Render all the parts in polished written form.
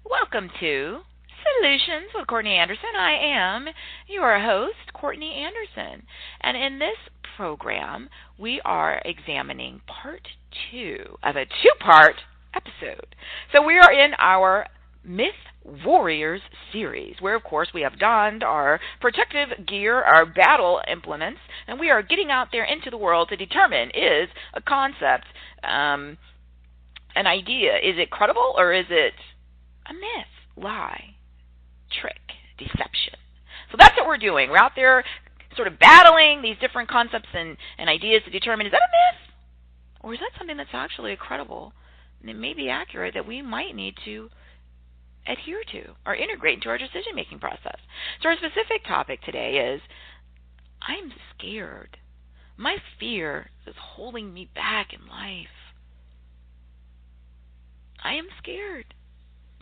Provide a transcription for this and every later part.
Welcome to Solutions with Courtney Anderson. I am your host, Courtney Anderson. And in this program, we are examining part 2 of a two-part episode. So we are in our MYTH Warriors series, where, of course, we have donned our protective gear, our battle implements, and we are getting out there into the world to determine, is a concept, an idea, is it credible or is it a myth, lie, trick, deception? So that's what we're doing. We're out there sort of battling these different concepts and ideas to determine, is that a myth? Or is that something that's actually credible and it may be accurate that we might need to adhere to or integrate into our decision-making process? So our specific topic today is, I'm scared. My fear is holding me back in life. I am scared.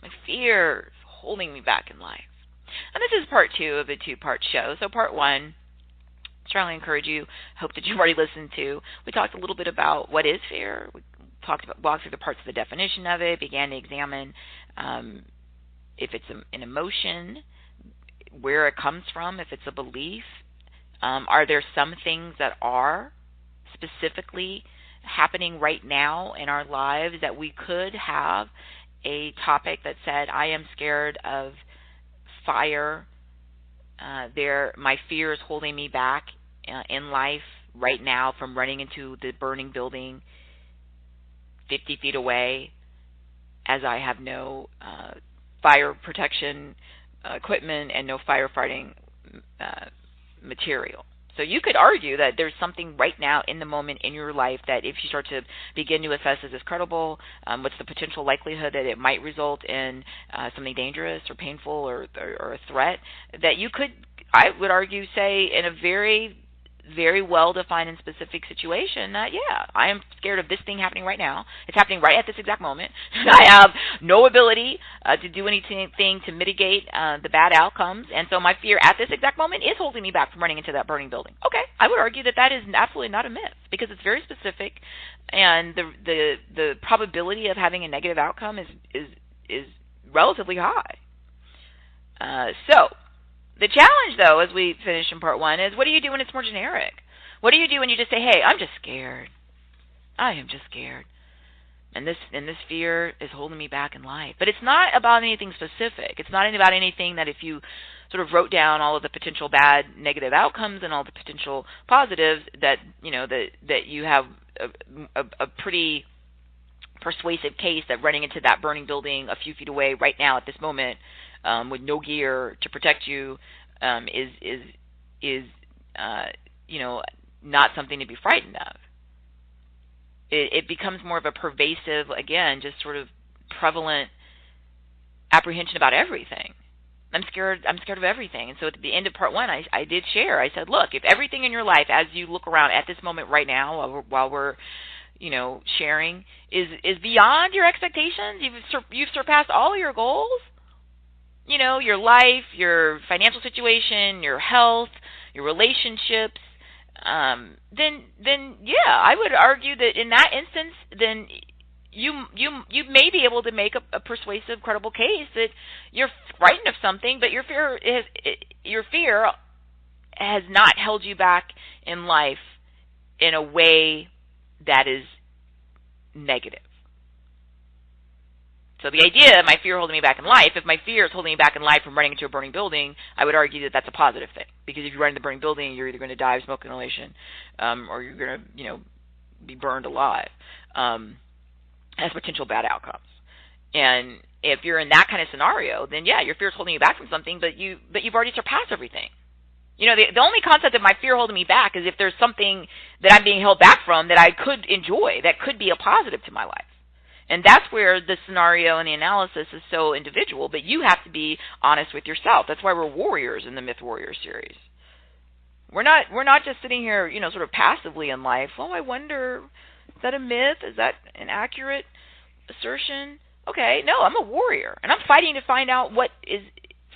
My fear is holding me back in life. And this is part 2 of a two-part show. So part 1, strongly encourage you, hope that you've already listened to. We talked a little bit about what is fear. We walked through the parts of the definition of it, began to examine if it's an emotion, where it comes from, if it's a belief. Are there some things that are specifically happening right now in our lives that we could have a topic that said, I am scared of fire. My fear is holding me back in life right now from running into the burning building 50 feet away, as I have no fire protection equipment and no firefighting material. So you could argue that there's something right now in the moment in your life that if you start to begin to assess, is this credible, what's the potential likelihood that it might result in something dangerous or painful or a threat, that you could, I would argue, say in a very, very well-defined and specific situation that, yeah, I am scared of this thing happening right now. It's happening right at this exact moment. I have no ability to do anything to mitigate the bad outcomes, and so my fear at this exact moment is holding me back from running into that burning building. Okay, I would argue that is absolutely not a myth because it's very specific, and the probability of having a negative outcome is relatively high. So the challenge, though, as we finish in part 1, is what do you do when it's more generic? What do you do when you just say, hey, I'm just scared. I am just scared. And this fear is holding me back in life. But it's not about anything specific. It's not about anything that if you sort of wrote down all of the potential bad negative outcomes and all the potential positives that, you know, that you have a pretty persuasive case that running into that burning building a few feet away right now at this moment with no gear to protect you is you know, not something to be frightened of. It becomes more of a pervasive, again, just sort of prevalent apprehension about everything. I'm scared of everything. And so at the end of part 1, I did share. I said, look, if everything in your life, as you look around at this moment right now, while we're you know, sharing, is beyond your expectations, you've surpassed all your goals, you know, your life, your financial situation, your health, your relationships, then yeah, I would argue that in that instance, then you may be able to make a persuasive, credible case that you're frightened of something, but your fear has not held you back in life in a way that is negative. So the idea of my fear holding me back in life, if my fear is holding me back in life from running into a burning building, I would argue that that's a positive thing. Because if you run into the burning building, you're either going to die of smoke inhalation or you're going to, you know, be burned alive as potential bad outcomes. And if you're in that kind of scenario, then yeah, your fear is holding you back from something, but you've already surpassed everything. You know, the only concept of my fear holding me back is if there's something that I'm being held back from that I could enjoy, that could be a positive to my life. And that's where the scenario and the analysis is so individual, but you have to be honest with yourself. That's why we're warriors in the MYTH Warriors series. We're not just sitting here, you know, sort of passively in life. Oh, I wonder, is that a myth? Is that an accurate assertion? Okay, no, I'm a warrior, and I'm fighting to find out what is,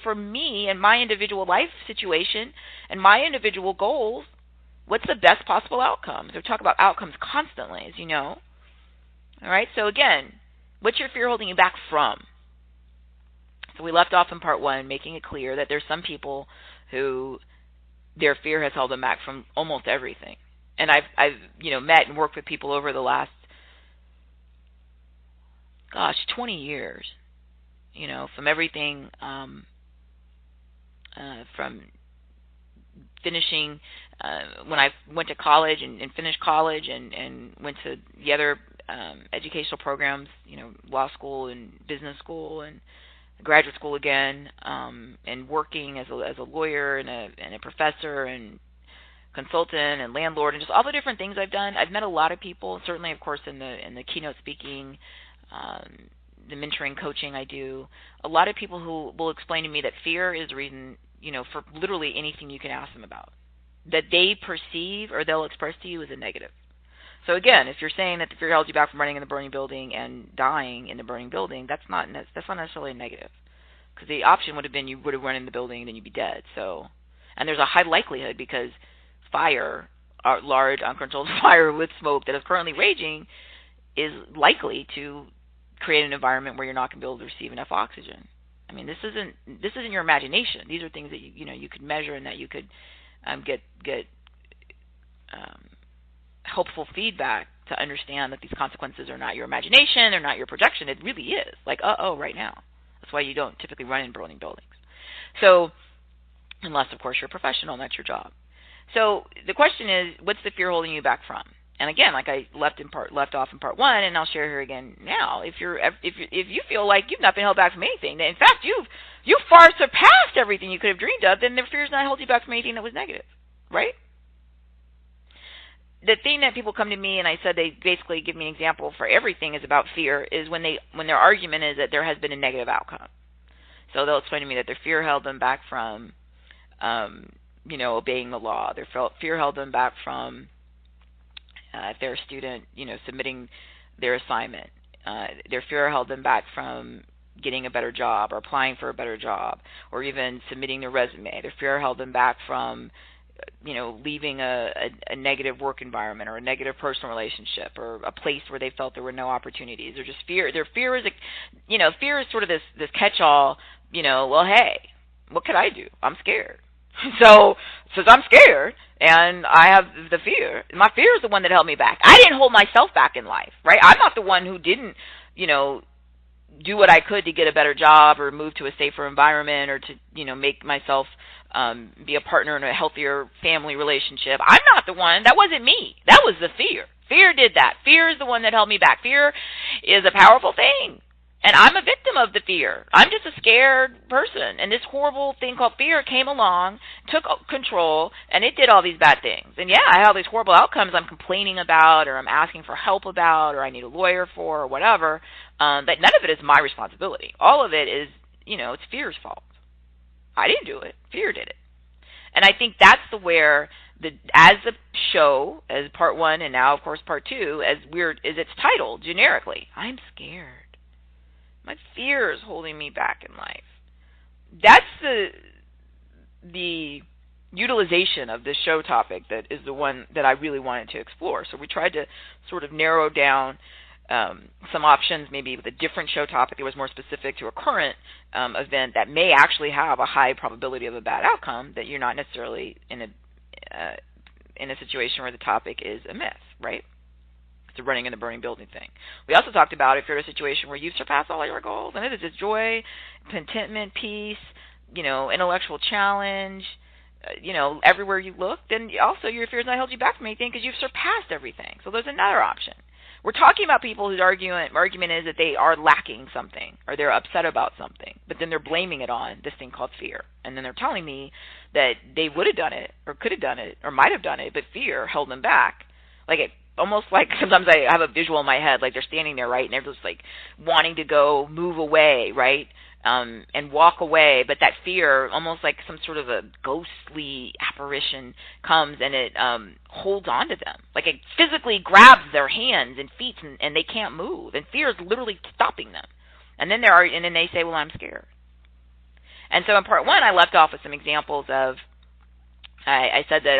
for me and my individual life situation and my individual goals, what's the best possible outcomes? We talk about outcomes constantly, as you know. All right, so again, what's your fear holding you back from? So we left off in part 1 making it clear that there's some people who their fear has held them back from almost everything. And I've met and worked with people over the last 20 years, from everything from finishing when I went to college and finished college and went to the other educational programs, law school and business school and graduate school again, and working as a lawyer and a professor and consultant and landlord and just all the different things I've done. I've met a lot of people, certainly, of course, in the keynote speaking, the mentoring, coaching I do. A lot of people who will explain to me that fear is the reason, for literally anything you can ask them about, that they perceive or they'll express to you as a negative. So again, if you're saying that the fear held you back from running in the burning building and dying in the burning building, that's not necessarily a negative, because the option would have been you would have run in the building and then you'd be dead. So, and there's a high likelihood, because fire, large uncontrolled fire with smoke that is currently raging, is likely to create an environment where you're not going to be able to receive enough oxygen. I mean, this isn't your imagination. These are things that you could measure and that you could get helpful feedback to understand that these consequences are not your imagination, they're not your projection. It really is. Like, right now. That's why you don't typically run in burning buildings. So, unless, of course, you're a professional and that's your job. So the question is, what's the fear holding you back from? And again, like I left off in part 1, and I'll share here again now. If you feel like you've not been held back from anything, in fact you've far surpassed everything you could have dreamed of, then the fear is not holding you back from anything that was negative, right? The thing that people come to me and I said they basically give me an example for everything is about fear is when their argument is that there has been a negative outcome. So they'll explain to me that their fear held them back from obeying the law. Their fear held them back from if they're a student, submitting their assignment. Their fear held them back from getting a better job or applying for a better job or even submitting their resume. Their fear held them back from leaving a negative work environment or a negative personal relationship or a place where they felt there were no opportunities, or just fear. Their fear is, fear is sort of this catch-all, well, hey, what could I do? I'm scared. So, since I'm scared and I have the fear, my fear is the one that held me back. I didn't hold myself back in life, right? I'm not the one who didn't, do what I could to get a better job or move to a safer environment or to, make myself be a partner in a healthier family relationship. I'm not the one. That wasn't me. That was the fear. Fear did that. Fear is the one that held me back. Fear is a powerful thing. And I'm a victim of the fear. I'm just a scared person. And this horrible thing called fear came along, took control, and it did all these bad things. And yeah, I have these horrible outcomes I'm complaining about or I'm asking for help about or I need a lawyer for or whatever. But none of it is my responsibility. All of it is, it's fear's fault. I didn't do it. Fear did it. And I think that's as the show, as part 1 and now, of course, part 2, as weird as it's titled generically, I'm scared. My fear is holding me back in life. That's the utilization of this show topic that is the one that I really wanted to explore. So we tried to sort of narrow down some options, maybe with a different show topic that was more specific to a current event that may actually have a high probability of a bad outcome, that you're not necessarily in a situation where the topic is a myth, right? The running in the burning building thing. We also talked about if you're in a situation where you've surpassed all your goals, and it is just joy, contentment, peace, intellectual challenge, everywhere you look, then also your fears not held you back from anything because you've surpassed everything. So there's another option. We're talking about people whose argument is that they are lacking something or they're upset about something, but then they're blaming it on this thing called fear. And then they're telling me that they would have done it or could have done it or might have done it, but fear held them back. Almost like sometimes I have a visual in my head, like they're standing there, right, and they're just like wanting to go move away, right, and walk away, but that fear, almost like some sort of a ghostly apparition, comes and it holds on to them, like it physically grabs their hands and feet, and they can't move, and fear is literally stopping them. And then they say, well, I'm scared. And so in part 1, I left off with some examples of. I said that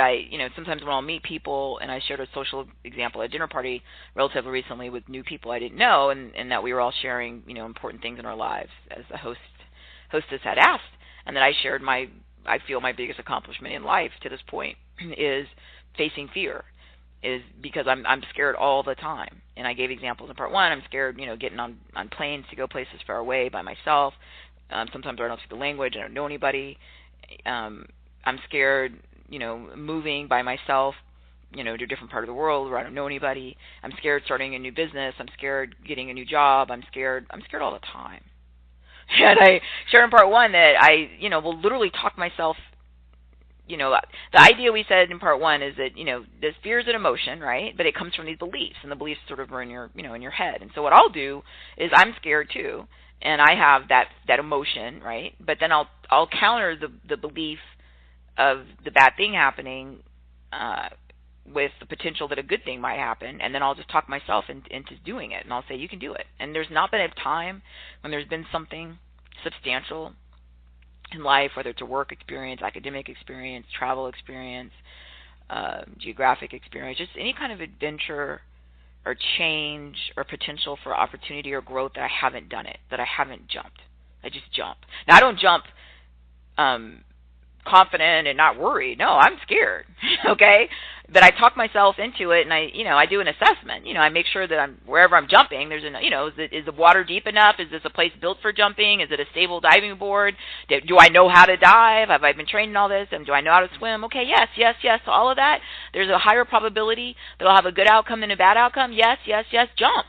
sometimes when I'll meet people, and I shared a social example at a dinner party relatively recently with new people I didn't know, and that we were all sharing, important things in our lives as a host hostess had asked, and that I shared I feel my biggest accomplishment in life to this point is facing fear, is because I'm scared all the time. And I gave examples in part one. I'm scared, getting on planes to go places far away by myself. Sometimes I don't speak the language. I don't know anybody. I'm scared, moving by myself, to a different part of the world where I don't know anybody. I'm scared starting a new business. I'm scared getting a new job. I'm scared all the time. And I shared in part one that I, will literally talk myself. The idea we said in part one is that, this fear is an emotion, right? But it comes from these beliefs, and the beliefs sort of are in your, in your head. And so what I'll do is I'm scared too, and I have that emotion, right? But then I'll counter the belief of the bad thing happening with the potential that a good thing might happen, and then I'll just talk myself into doing it, and I'll say, you can do it. And there's not been a time when there's been something substantial in life, whether it's a work experience, academic experience, travel experience, geographic experience, just any kind of adventure or change or potential for opportunity or growth that I haven't done it, that I haven't jumped. I just jump. Now, I don't jump confident and not worried. No, I'm scared, okay? But I talk myself into it, and I do an assessment. I make sure that wherever I'm jumping, there's is the water deep enough? Is this a place built for jumping? Is it a stable diving board? Do I know how to dive? Have I been trained in all this? And do I know how to swim? Okay, yes. So all of that, there's a higher probability that I'll have a good outcome than a bad outcome. Yes, jump.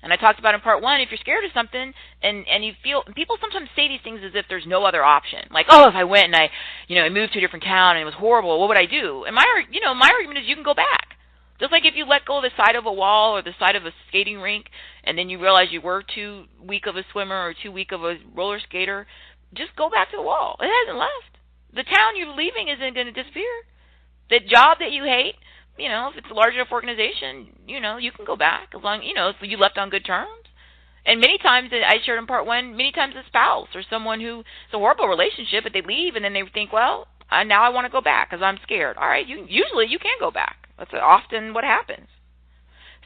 And I talked about in part one, if you're scared of something and you feel, people sometimes say these things as if there's no other option. Like, if I went and I moved to a different town and it was horrible, what would I do? And my argument is you can go back. Just like if you let go of the side of a wall or the side of a skating rink and then you realize you were too weak of a swimmer or too weak of a roller skater, just go back to the wall. It hasn't left. The town you're leaving isn't going to disappear. The job that you hate, if it's a large enough organization, you can go back as long, so you left on good terms. And many times, I shared in part one, many times a spouse or someone who, it's a horrible relationship, but they leave and then they think, well, now I want to go back because I'm scared. All right, usually you can go back. That's often what happens.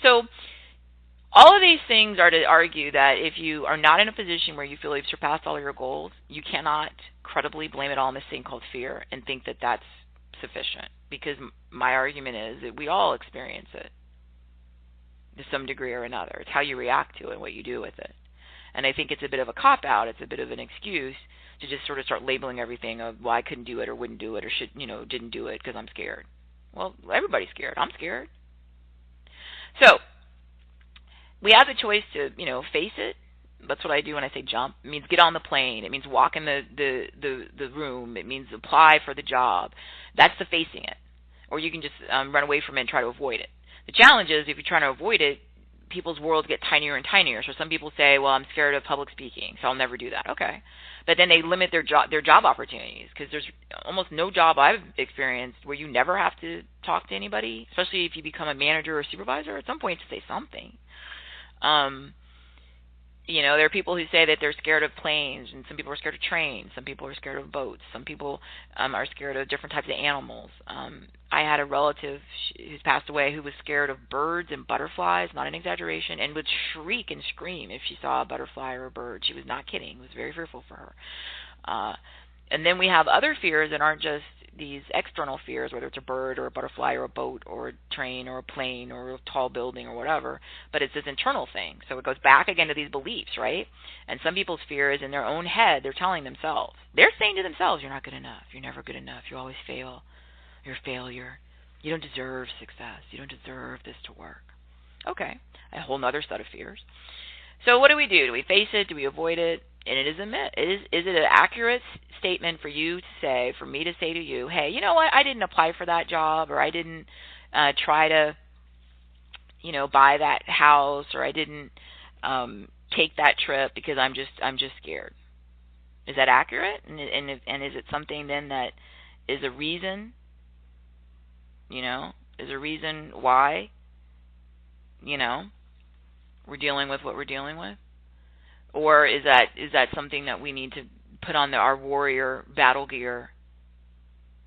So all of these things are to argue that if you are not in a position where you feel you've surpassed all your goals, you cannot credibly blame it all on this thing called fear and think that that's sufficient, because my argument is that we all experience it to some degree or another. It's how you react to it and what you do with it. And I think it's a bit of a cop-out. It's a bit of an excuse to just sort of start labeling everything of, well, I couldn't do it or wouldn't do it or didn't do it because I'm scared. Well, everybody's scared. I'm scared. So we have the choice to, face it. That's what I do when I say jump. It means get on the plane. It means walk in the room. It means apply for the job. That's the facing it. Or you can just run away from it and try to avoid it. The challenge is if you're trying to avoid it, people's worlds get tinier and tinier. So some people say, well, I'm scared of public speaking, so I'll never do that. Okay. But then they limit their job opportunities, because there's almost no job I've experienced where you never have to talk to anybody, especially if you become a manager or supervisor. At some point, to say something. There are people who say that they're scared of planes, and some people are scared of trains. Some people are scared of boats. Some people are scared of different types of animals. I had a relative who's passed away who was scared of birds and butterflies, not an exaggeration, and would shriek and scream if she saw a butterfly or a bird. She was not kidding. It was very fearful for her. And then we have other fears that aren't just these external fears, whether it's a bird or a butterfly or a boat or a train or a plane or a tall building or whatever, but it's this internal thing. So it goes back again to these beliefs, right? And some people's fear is in their own head. They're telling themselves. They're saying to themselves, you're not good enough. You're never good enough. You always fail. You're a failure. You don't deserve success. You don't deserve this to work. Okay, a whole other set of fears. So what do? Do we face it? Do we avoid it? And it is a myth. Is it an accurate statement for you to say, for me to say to you, hey, you know what, I didn't apply for that job, or I didn't try to, buy that house, or I didn't take that trip because I'm just scared. Is that accurate? And is it something then that is a reason? Is a reason why? We're dealing with what we're dealing with? Or is that something that we need to put on our warrior battle gear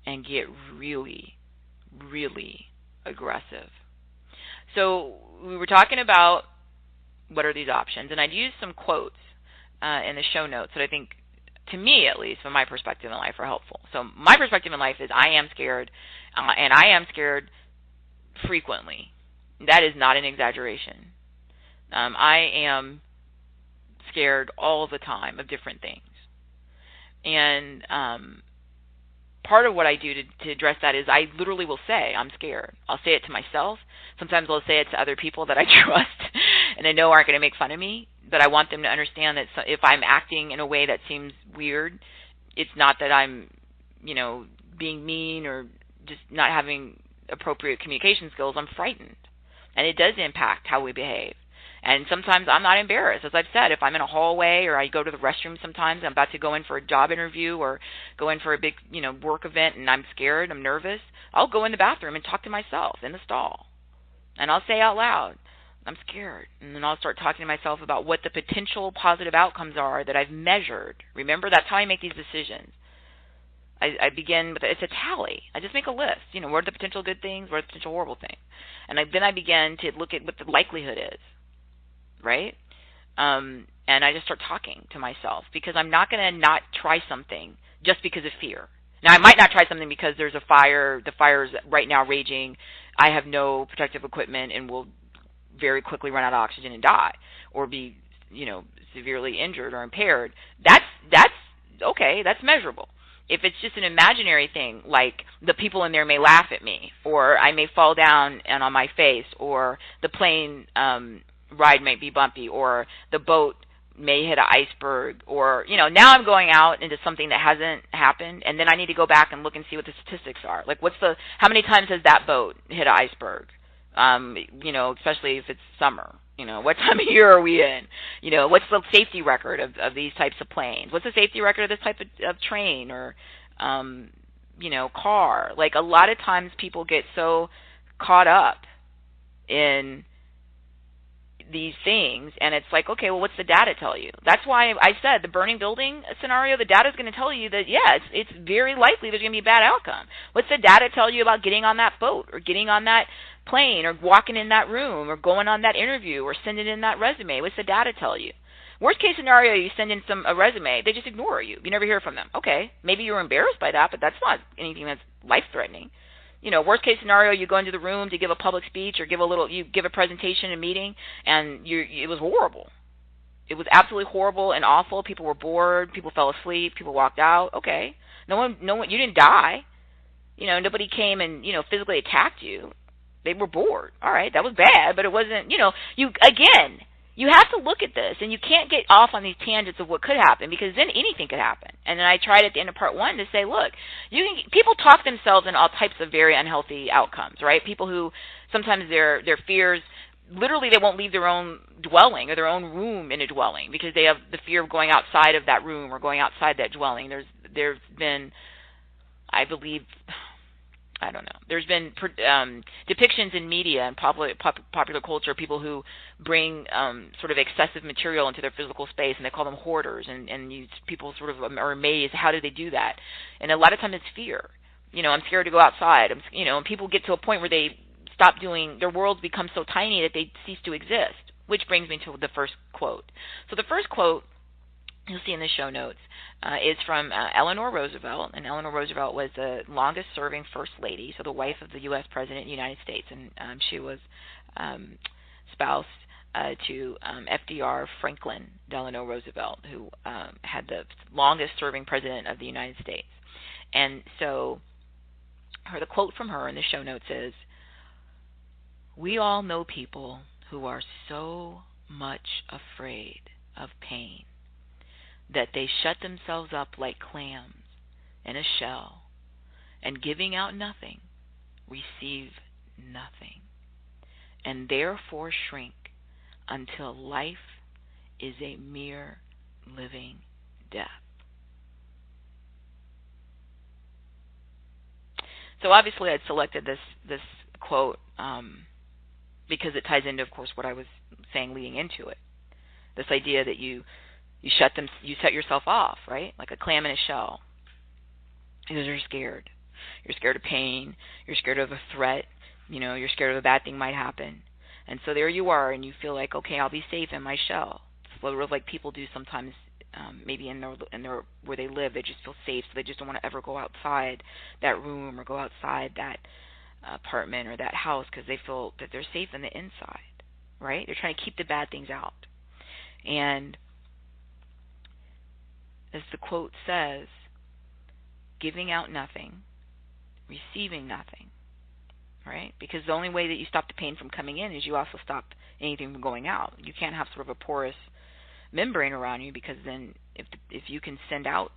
and get really, really aggressive? So we were talking about what are these options, and I'd use some quotes in the show notes that I think to me at least, from my perspective in life, are helpful. So my perspective in life is I am scared, and I am scared frequently. That is not an exaggeration. I am scared all the time of different things. And part of what I do to address that is I literally will say I'm scared. I'll say it to myself. Sometimes I'll say it to other people that I trust and I know aren't going to make fun of me, but I want them to understand that if I'm acting in a way that seems weird, it's not that I'm, being mean or just not having appropriate communication skills. I'm frightened. And it does impact how we behave. And sometimes I'm not embarrassed. As I've said, if I'm in a hallway or I go to the restroom sometimes, I'm about to go in for a job interview or go in for a big, work event and I'm scared, I'm nervous, I'll go in the bathroom and talk to myself in the stall. And I'll say out loud, I'm scared. And then I'll start talking to myself about what the potential positive outcomes are that I've measured. Remember, that's how I make these decisions. I begin with, it's a tally. I just make a list. What are the potential good things? What are the potential horrible things? And then I begin to look at what the likelihood is. Right? And I just start talking to myself because I'm not going to not try something just because of fear. Now, I might not try something because there's a fire. The fire's right now raging. I have no protective equipment and will very quickly run out of oxygen and die or be, severely injured or impaired. That's okay. That's measurable. If it's just an imaginary thing, like the people in there may laugh at me or I may fall down and on my face or the plane ride might be bumpy or the boat may hit an iceberg or, now I'm going out into something that hasn't happened and then I need to go back and look and see what the statistics are. Like how many times has that boat hit an iceberg? Especially if it's summer. What time of year are we in? What's the safety record of these types of planes? What's the safety record of this type of train or, car? Like a lot of times people get so caught up in these things and it's like, okay, well, what's the data tell you? That's why I said the burning building scenario, the data is going to tell you that, yeah, it's very likely there's going to be a bad outcome. What's the data tell you about getting on that boat or getting on that plane or walking in that room or going on that interview or sending in that resume? What's the data tell you? Worst case scenario, you send in a resume, they just ignore you. You never hear from them. Okay, maybe you're embarrassed by that, but that's not anything that's life-threatening. Worst case scenario, you go into the room to give a public speech or you give a presentation, a meeting, and it was horrible. It was absolutely horrible and awful. People were bored. People fell asleep. People walked out. Okay, no one, you didn't die. Nobody came and physically attacked you. They were bored. All right, that was bad, but it wasn't. You have to look at this, and you can't get off on these tangents of what could happen because then anything could happen. And then I tried at the end of part one to say, look, people talk themselves in all types of very unhealthy outcomes, right? People who sometimes their fears, literally they won't leave their own dwelling or their own room in a dwelling because they have the fear of going outside of that room or going outside that dwelling. There's been, I believe, I don't know. There's been depictions in media and popular culture of people who bring sort of excessive material into their physical space, and they call them hoarders. And people sort of are amazed, how do they do that? And a lot of times it's fear. I'm scared to go outside. And people get to a point where they stop doing, their worlds become so tiny that they cease to exist, which brings me to the first quote. So the first quote, you'll see in the show notes, is from Eleanor Roosevelt, and Eleanor Roosevelt was the longest-serving First Lady, so the wife of the U.S. President of the United States, and she was spoused to FDR Franklin Delano Roosevelt, who had the longest-serving President of the United States. And so the quote from her in the show notes is, "We all know people who are so much afraid of pain that they shut themselves up like clams in a shell, and giving out nothing, receive nothing, and therefore shrink until life is a mere living death." So obviously I'd selected this quote because it ties into, of course, what I was saying leading into it. This idea that you set yourself off, right? Like a clam in a shell. Because you're scared. You're scared of pain. You're scared of a threat. You're scared of a bad thing might happen. And so there you are, and you feel like, okay, I'll be safe in my shell. It's what like people do sometimes maybe in their where they live, they just feel safe, so they just don't want to ever go outside that room or go outside that apartment or that house because they feel that they're safe in the inside, right? They're trying to keep the bad things out. And as the quote says, giving out nothing, receiving nothing, right? Because the only way that you stop the pain from coming in is you also stop anything from going out. You can't have sort of a porous membrane around you, because then if you can send out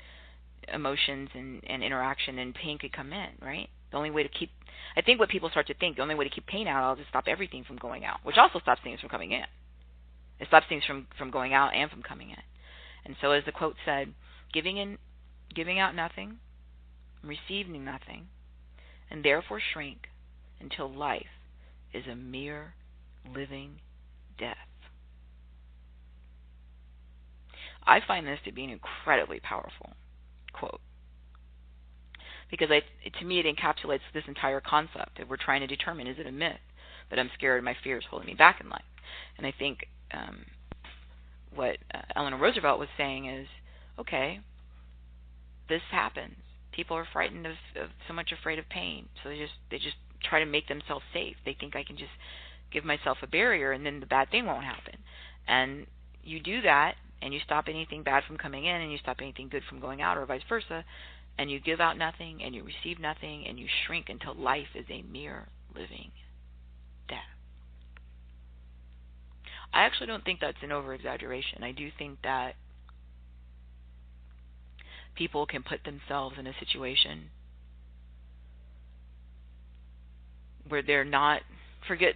emotions and interaction, then pain could come in, right? The only way to keep, I think what people start to think, the only way to keep pain out, I'll just stop everything from going out, which also stops things from coming in. It stops things from going out and from coming in. And so as the quote said, giving out nothing, receiving nothing, and therefore shrink until life is a mere living death. I find this to be an incredibly powerful quote, because to me it encapsulates this entire concept that we're trying to determine, is it a myth that I'm scared and my fear is holding me back in life? And I think what Eleanor Roosevelt was saying is, okay, this happens. People are frightened of so much afraid of pain, so they just try to make themselves safe. They think I can just give myself a barrier and then the bad thing won't happen. And you do that, and you stop anything bad from coming in, and you stop anything good from going out, or vice versa, and you give out nothing, and you receive nothing, and you shrink until life is a mere living death. I actually don't think that's an over-exaggeration. I do think that people can put themselves in a situation where they're not, forget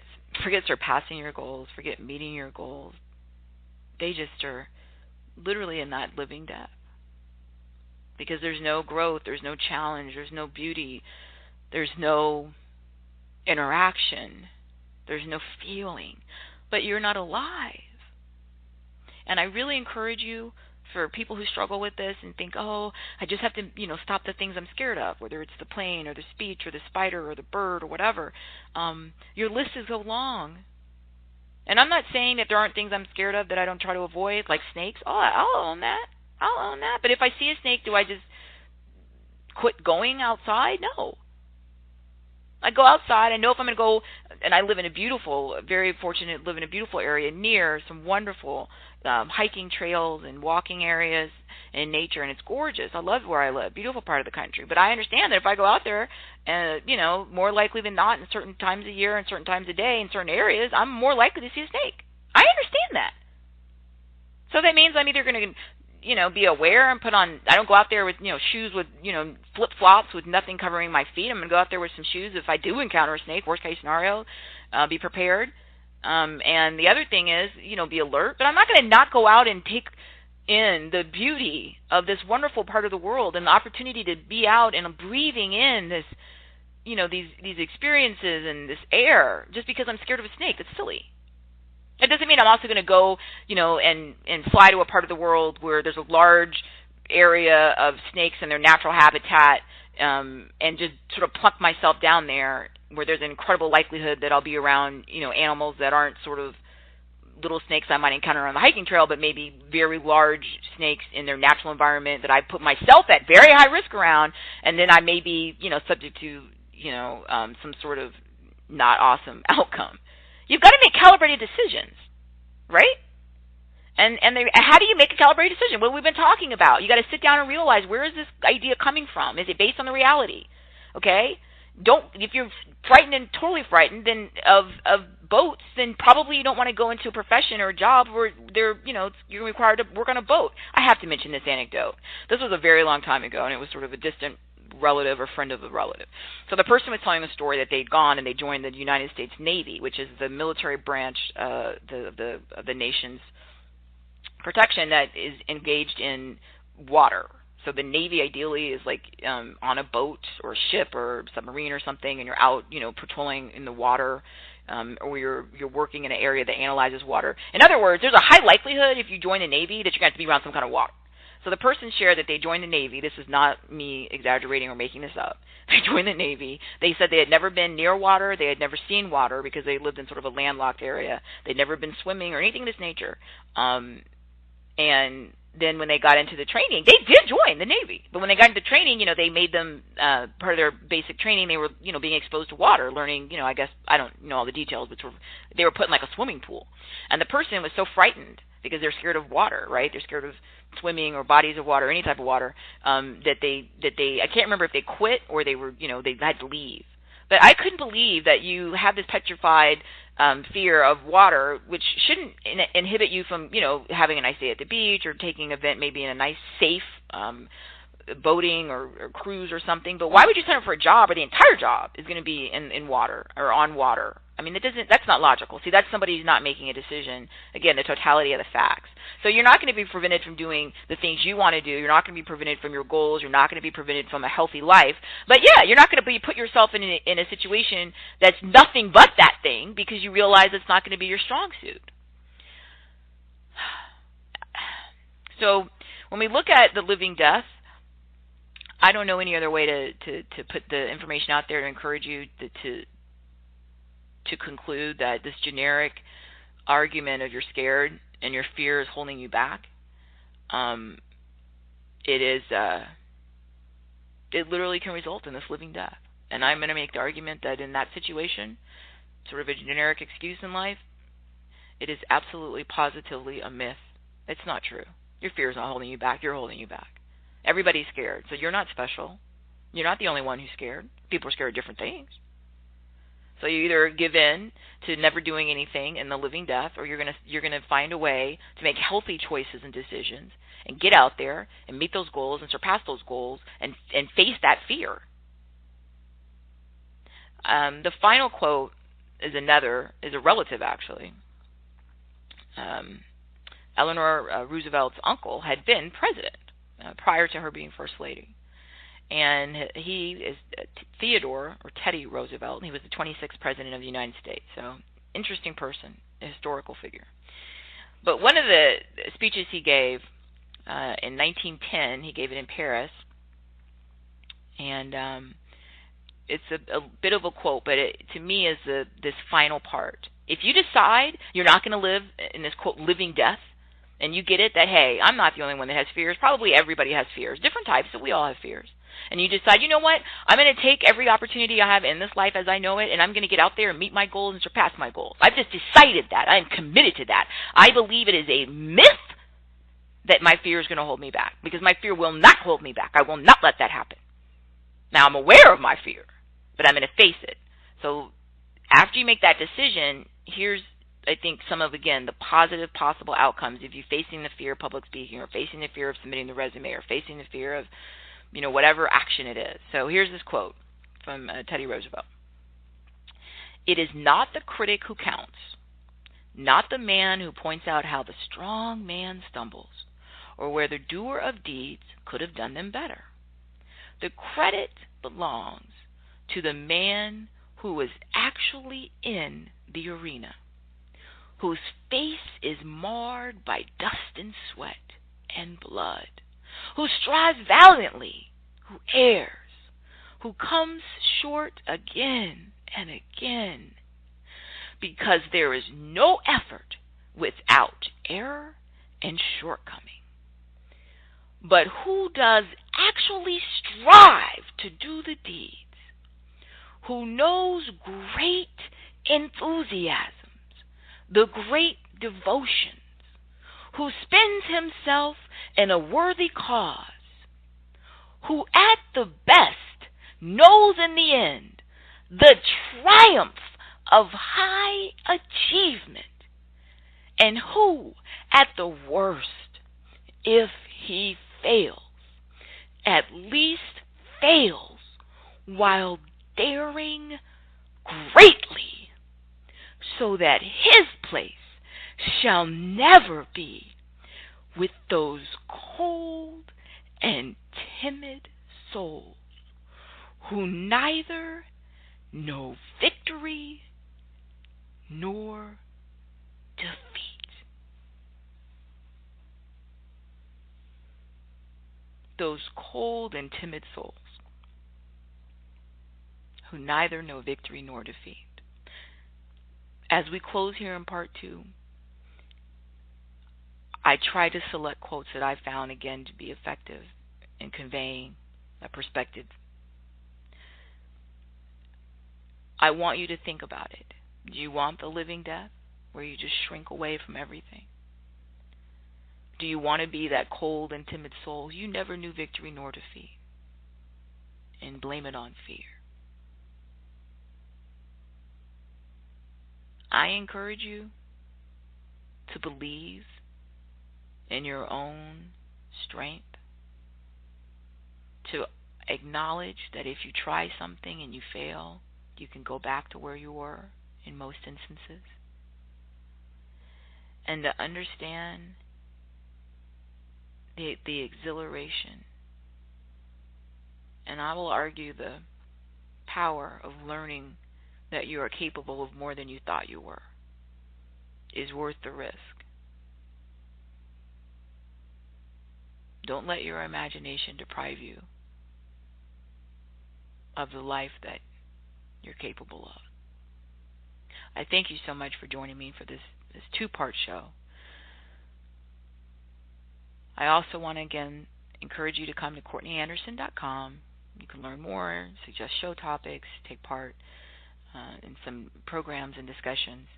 surpassing your goals, forget meeting your goals. They just are literally in that living death, because there's no growth, there's no challenge, there's no beauty, there's no interaction, there's no feeling, but you're not alive. And I really encourage you, for people who struggle with this and think, oh, I just have to, stop the things I'm scared of, whether it's the plane or the speech or the spider or the bird or whatever, your list is so long. And I'm not saying that there aren't things I'm scared of that I don't try to avoid, like snakes. Oh, I'll own that. But if I see a snake, do I just quit going outside? No. I go outside. I know if I'm going to go, and I live in very fortunate, live in a beautiful area near some wonderful hiking trails and walking areas in nature, and it's gorgeous. I love where I live, beautiful part of the country. But I understand that if I go out there, more likely than not, in certain times of year and certain times of day in certain areas, I'm more likely to see a snake. I understand that. So that means I'm either going to be aware and I don't go out there with, shoes with, flip-flops with nothing covering my feet. I'm going to go out there with some shoes if I do encounter a snake, worst case scenario, be prepared. And the other thing is, be alert. But I'm not going to not go out and take in the beauty of this wonderful part of the world and the opportunity to be out and breathing in this, these experiences and this air just because I'm scared of a snake. That's silly. It doesn't mean I'm also going to go, and fly to a part of the world where there's a large area of snakes in their natural habitat, and just sort of plunk myself down there where there's an incredible likelihood that I'll be around, animals that aren't sort of little snakes I might encounter on the hiking trail, but maybe very large snakes in their natural environment that I put myself at very high risk around, and then I may be, subject to, some sort of not awesome outcome. You've got to make calibrated decisions, right? And how do you make a calibrated decision? What we've been talking about. You got to sit down and realize, where is this idea coming from? Is it based on the reality? Okay? If you're frightened and totally frightened then of boats, then probably you don't want to go into a profession or a job where you're required to work on a boat. I have to mention this anecdote. This was a very long time ago, and it was sort of a distant relative or friend of a relative. So the person was telling the story that they'd gone and they joined the United States Navy, which is the military branch of the nation's protection that is engaged in water. So the Navy ideally is like on a boat or a ship or submarine or something, and you're out, patrolling in the water, or you're working in an area that analyzes water. In other words, there's a high likelihood if you join the Navy that you're going to have to be around some kind of water. So the person shared that they joined the Navy. This is not me exaggerating or making this up. They joined the Navy. They said they had never been near water. They had never seen water because they lived in sort of a landlocked area. They'd never been swimming or anything of this nature. And then when they got into the training, they did join the Navy. But when they got into training, they made them, part of their basic training, they were, being exposed to water, learning, I guess, I don't know all the details, but they were put in like a swimming pool. And the person was so frightened because they're scared of water, right? They're scared of swimming or bodies of water, any type of water, that they, I can't remember if they quit or they were, they had to leave. But I couldn't believe that you have this petrified fear of water, which shouldn't inhibit you from, having a nice day at the beach or taking an event maybe in a nice, safe boating or cruise or something. But why would you sign up for a job where the entire job is going to be in water or on water? I mean, that's not logical. See, that's somebody who's not making a decision. Again, the totality of the facts. So you're not going to be prevented from doing the things you want to do. You're not going to be prevented from your goals. You're not going to be prevented from a healthy life. But yeah, you're not going to put yourself in a situation that's nothing but that thing because you realize it's not going to be your strong suit. So when we look at the living death, I don't know any other way to put the information out there to encourage you to conclude that this generic argument of you're scared and your fear is holding you back. It literally can result in this living death. And I'm going to make the argument that in that situation, sort of a generic excuse in life, it is absolutely positively a myth. It's not true. Your fear is not holding you back. You're holding you back. Everybody's scared, so you're not special. You're not the only one who's scared. People are scared of different things. So you either give in to never doing anything in the living death, or you're gonna find a way to make healthy choices and decisions and get out there and meet those goals and surpass those goals and face that fear. The final quote is a relative actually. Eleanor Roosevelt's uncle had been president prior to her being First Lady. And he is Theodore, or Teddy Roosevelt, and he was the 26th President of the United States. So, interesting person, a historical figure. But one of the speeches he gave in 1910, he gave it in Paris, and it's a bit of a quote, but it, to me, is this final part. If you decide you're not going to live in this, quote, living death, and you get it that, hey, I'm not the only one that has fears. Probably everybody has fears, different types, but we all have fears. And you decide, you know what, I'm going to take every opportunity I have in this life as I know it, and I'm going to get out there and meet my goals and surpass my goals. I've just decided that. I am committed to that. I believe it is a myth that my fear is going to hold me back, because my fear will not hold me back. I will not let that happen. Now, I'm aware of my fear, but I'm going to face it. So after you make that decision, here's, I think, some of, again, the positive possible outcomes if you're facing the fear of public speaking, or facing the fear of submitting the resume, or facing the fear of, whatever action it is. So here's this quote from Teddy Roosevelt. "It is not the critic who counts, not the man who points out how the strong man stumbles, or where the doer of deeds could have done them better. The credit belongs to the man who is actually in the arena, whose face is marred by dust and sweat and blood, who strives valiantly, who errs, who comes short again and again, because there is no effort without error and shortcoming. But who does actually strive to do the deeds, who knows great enthusiasms, the great devotions, who spends himself in a worthy cause, who at the best knows in the end the triumph of high achievement, and who at the worst, if he fails, at least fails while daring greatly, so that his place shall never be with those cold and timid souls who neither know victory nor defeat." Those cold and timid souls who neither know victory nor defeat. As we close here in part 2, I try to select quotes that I found, again, to be effective in conveying a perspective. I want you to think about it. Do you want the living death, where you just shrink away from everything? Do you want to be that cold and timid soul you never knew victory nor defeat, and blame it on fear? I encourage you to believe in your own strength, to acknowledge that if you try something and you fail, you can go back to where you were in most instances, and to understand the exhilaration, and I will argue the power of learning that you are capable of more than you thought you were is worth the risk. Don't let your imagination deprive you of the life that you're capable of. I thank you so much for joining me for this two-part show. I also want to, again, encourage you to come to CourtneyAnderson.com. You can learn more, suggest show topics, take part in some programs and discussions.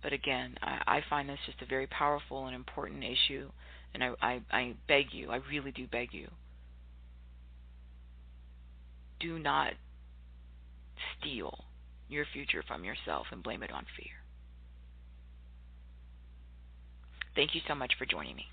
But again, I find this just a very powerful and important issue, and I beg you, I really do beg you, do not steal your future from yourself and blame it on fear. Thank you so much for joining me.